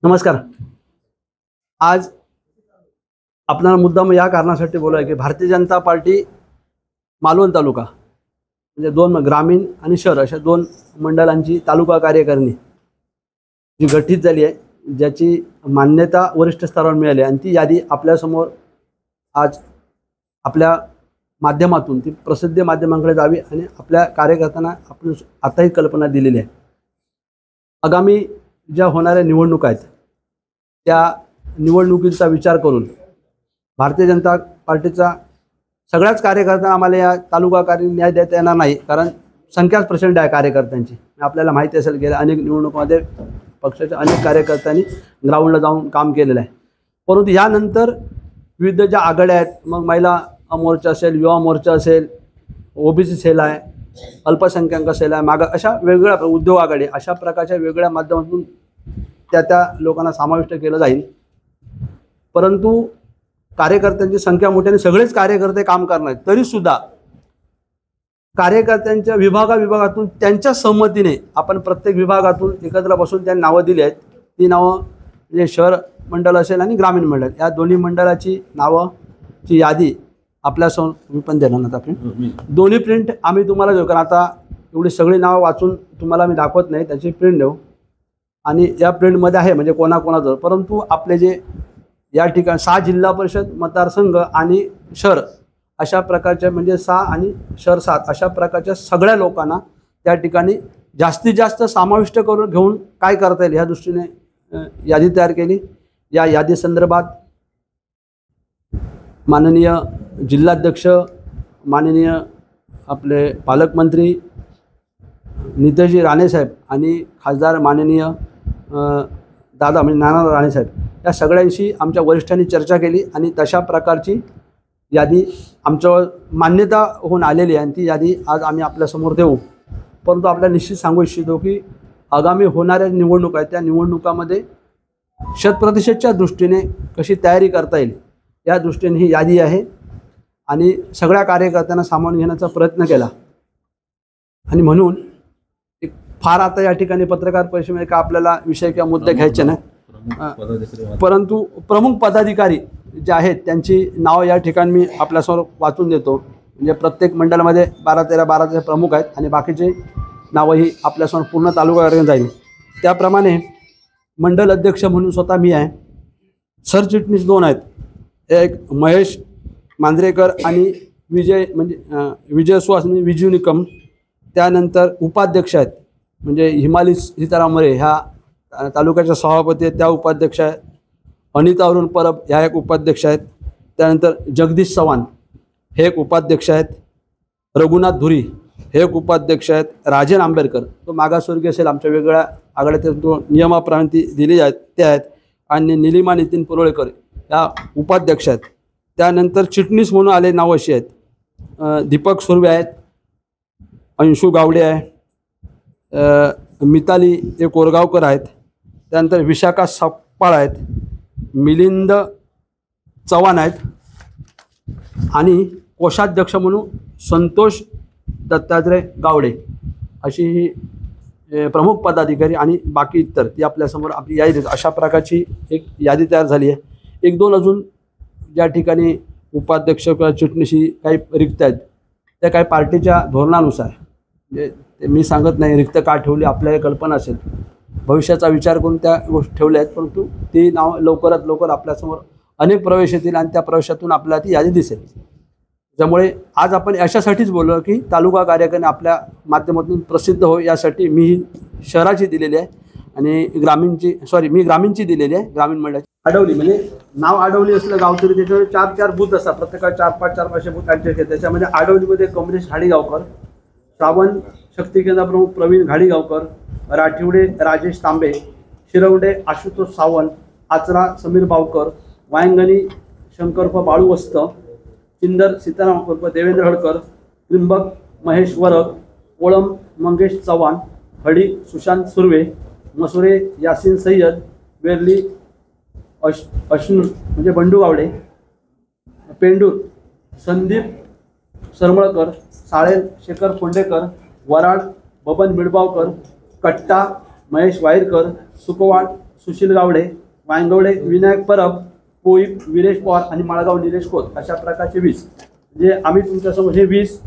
नमस्कार। आज आपल्याला मुद्दाम या कारणासाठी बोलाय की भारतीय जनता पार्टी मालवण तालुका म्हणजे दोन ग्रामीण आणि शहर अशा दोन मंडळांची तालुका कार्यकारिणी जी गठीत झाली आहे, ज्याची मान्यता वरिष्ठ स्तरावर मिळाली आणि ती यादी आपल्यासमोर आज आपल्या माध्यमातून ती प्रसिद्ध माध्यमांकडे जावी आणि आपल्या कार्यकर्त्यांना आपण आताही कल्पना दिलेली आहे। आगामी ज्या होणाऱ्या निवडणुका आहेत त्या निवडणुकीचा विचार करून भारतीय जनता पार्टीचा सगळ्याच कार्यकर्त्यांना आम्हाला या तालुका कार्य न्याय देता येणार नाही, कारण संख्याच प्रचंड आहे कार्यकर्त्यांची। आपल्याला माहिती असेल गेल्या अनेक निवडणुकांमध्ये पक्षाच्या अनेक कार्यकर्त्यांनी ग्राउंडला जाऊन काम केलेलं आहे। परंतु यानंतर विविध ज्या आघाड्या आहेत, मग महिला मोर्चा असेल, युवा मोर्चा असेल, ओबीसी सेल आहे, अल्पसंख्याक सेल आहे, मागा अशा वेगवेगळ्या उद्योग आघाडी अशा प्रकारच्या वेगळ्या माध्यमातून त्या लोकांना समाविष्ट केलं जाईल। परंतु कार्यकर्त्यांची संख्या मोठी आणि सगळेच कार्यकर्ते काम करणार आहेत, तरीसुद्धा कार्यकर्त्यांच्या विभागातून त्यांच्या संमतीने आपण प्रत्येक विभागातून एकत्र बसून त्यांनी नावं दिली आहेत। ती नावं म्हणजे शहर मंडळ असेल आणि ग्रामीण मंडळ या दोन्ही मंडळाची नावाची यादी आपल्यासमोर तुम्ही पण देणार ना, आपण दोन्ही प्रिंट आम्ही तुम्हाला देऊ, कारण आता एवढी सगळी नावं वाचून तुम्हाला मी दाखवत नाही, त्याची प्रिंट देऊ आणि या प्रिंटमध्ये आहे म्हणजे कोणाकोणाचं। परंतु आपले जे या ठिकाणी 6 जिल्हा परिषद मतदारसंघ आणि शहर अशा प्रकारच्या म्हणजे 6 आणि शहर 7 अशा प्रकारच्या सगळ्या लोकांना त्या ठिकाणी जास्तीत जास्त समाविष्ट करून घेऊन काय करता येईल ह्या दृष्टीने यादी तयार केली। या यादी संदर्भात माननीय जिल्हाध्यक्ष, माननीय आपले पालकमंत्री नितेशजी राणेसाहेब आणि खासदार माननीय दादा म्हणजे नाना राणेसाहेब या सगळ्यांशी आमच्या वरिष्ठांनी चर्चा केली आणि तशा प्रकारची यादी आमच्यावर मान्यता होऊन आलेली आहे आणि ती यादी आज आम्ही आपल्यासमोर देऊ। परंतु आपल्याला निश्चित सांगू इच्छितो की आगामी होणाऱ्या निवडणुका आहेत त्या निवडणुकामध्ये 100%च्या दृष्टीने कशी तयारी करता येईल या दृष्टीने ही यादी आहे आणि सगळ्या कार्यकर्त्यांना सामावून घेण्याचा प्रयत्न केला। आणि म्हणून एक फार आता या ठिकाणी पत्रकार परिषदेमध्ये का आपल्याला विषय किंवा मुद्दे घ्यायचे नाही, परंतु प्रमुख पदाधिकारी जे आहेत त्यांची नावं या ठिकाणी मी आपल्यासमोर वाचून देतो। म्हणजे प्रत्येक मंडळामध्ये 12-13 प्रमुख आहेत आणि बाकीचे नावंही आपल्यासमोर पूर्ण तालुका जाईल। त्याप्रमाणे मंडल अध्यक्ष म्हणून स्वतः मी आहे, सरचिटणीस 2 आहेत, एक महेश मांजरेकर आणि विजय सुहास म्हणजे विजू निकम। त्यानंतर उपाध्यक्ष आहेत म्हणजे हिमाली सीताराम मरे ह्या तालुक्याच्या सभापती आहेत, त्या उपाध्यक्ष आहेत। अनिता अरुण परब ह्या एक उपाध्यक्ष आहेत। त्यानंतर जगदीश चव्हाण हे एक उपाध्यक्ष आहेत। रघुनाथ धुरी हे एक उपाध्यक्ष आहेत। राजन आंबेडकर तो मागासवर्गीय असेल, आमच्या वेगळ्या आघाड्यात तो नियमाप्रमाणे दिली आहेत ते आहेत। आणि निलिमा नितीन पुरोळेकर या उपाध्यक्ष आहेत। त्यानंतर चिटणीस म्हणून आले नाव अशी आहेत, दीपक सुर्वे आहेत, अंशू गावडे आहे, मिताली हे कोरगावकर आहेत। त्यानंतर विशाखा सपकाळ आहेत, मिलिंद चव्हाण आहेत आणि कोषाध्यक्ष म्हणून संतोष दत्तात्रय गावडे अशी ही प्रमुख पदाधिकारी आणि बाकी इतर ती आपल्यासमोर आपली यादी अशा प्रकारची एक यादी तयार झाली आहे। 1-2 अजून ज्या ठिकाणी उपाध्यक्ष किंवा चिटणीशी काही रिक्त आहेत त्या काही पार्टीच्या धोरणानुसार म्हणजे ते मी सांगत नाही रिक्त का ठेवली, आपल्याला कल्पना असेल, भविष्याचा विचार करून त्या गोष्टी ठेवल्या आहेत। परंतु ती नाव लवकरात लवकर आपल्यासमोर अनेक प्रवेश येतील आणि त्या प्रवेशातून आपल्याला ती यादी दिसेल। त्यामुळे आज आपण अशासाठीच बोललो की तालुका कार्यकारिणी आपल्या माध्यमातून प्रसिद्ध हो, यासाठी मी शहराची दिलेली आहे आणि मी ग्रामीणची दिलेली आहे। ग्रामीण मंडळाची आडवली म्हणजे नाव आडवली असलं गाव तरी त्याच्यावर 4-4 बूथ असतात, प्रत्येकाला 4-5 बूथ ॲडजस्ट आहेत। त्याच्यामध्ये आडवलीमध्ये कमलेश घाडीगावकर, श्रावण शक्ती केंद्र प्रमुख प्रवीण घाडीगावकर, राठिवडे राजेश तांबे, शिरवडे आशुतोष सावंत, आचरा समीर बावकर, वायंगणी शंकर बाळू वस्त, चिंदर सीताराम उर्फ देवेंद्र हडकर, त्रिंबक महेश वरक, ओळम मंगेश चव्हाण, हडी सुशांत सुर्वे, मसुरे यासिन सय्यद, वेरली अश्नू म्हणजे बंडू गावडे, पेंडूर संदीप सरमळकर, साळेल शेखर फोंडेकर, वराड बबन मिडबावकर, कट्टा महेश वायरकर, सुकवाड सुशील गावडे, वायंगवडे विनायक परब, पोईप विरेश पवार आणि माळगाव निलेश खोत अशा प्रकारचे 20 म्हणजे आम्ही तुमच्यासमोर हे 20